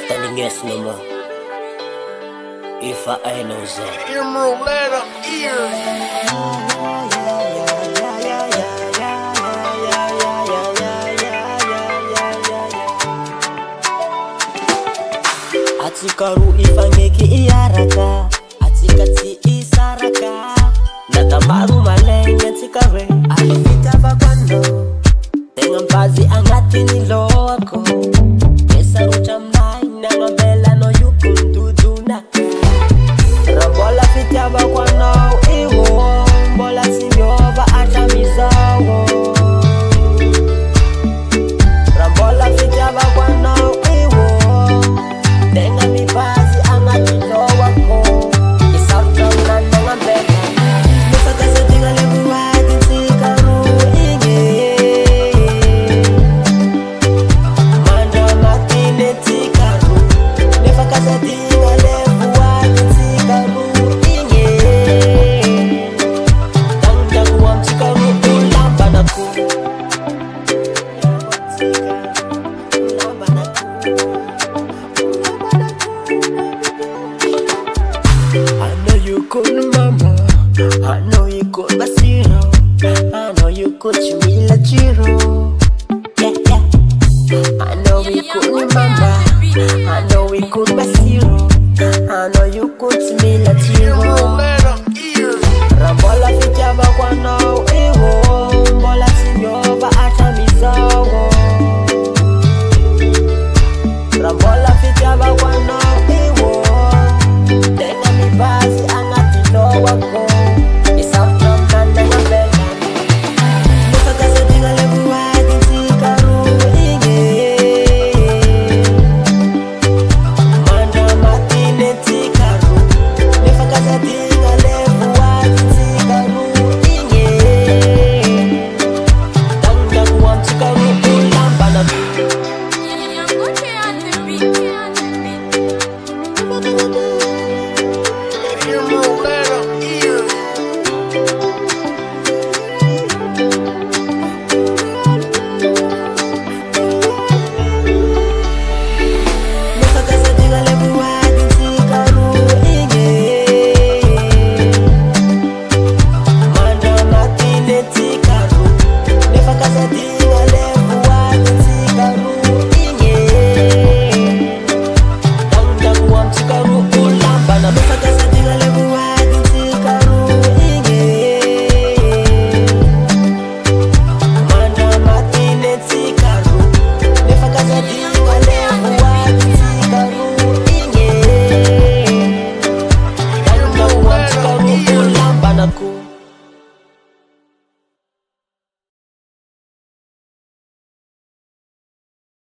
Standing yes no more. If I know that. Emerald letter ear. Atikaru ifangeki iaraka, atikati isaraka. Natamaru malenge tikare, alifita bakwando. Tenga mpazi angati niloko. Kesa uchamnai na mabela no yukunduduna. Rambola fita bakwano iwo, mbola sinyoba atamizawo. Rambola fita bakwano iwo. Tenga mi pasi angati no wako. Kesa uchamnai na mabela. Nufaka sa tinga lebu wadi tikaru inge. Manda matine tikaru. Nufaka sa tinga lebu wadi tikaru inge. Tangga kuam tikaru ulamba naku. I know you could, mama. I know you could, Basiro. I know you could, Chimila Chiro. Yeah, yeah. I know we could, mama. I know we could, Basiro.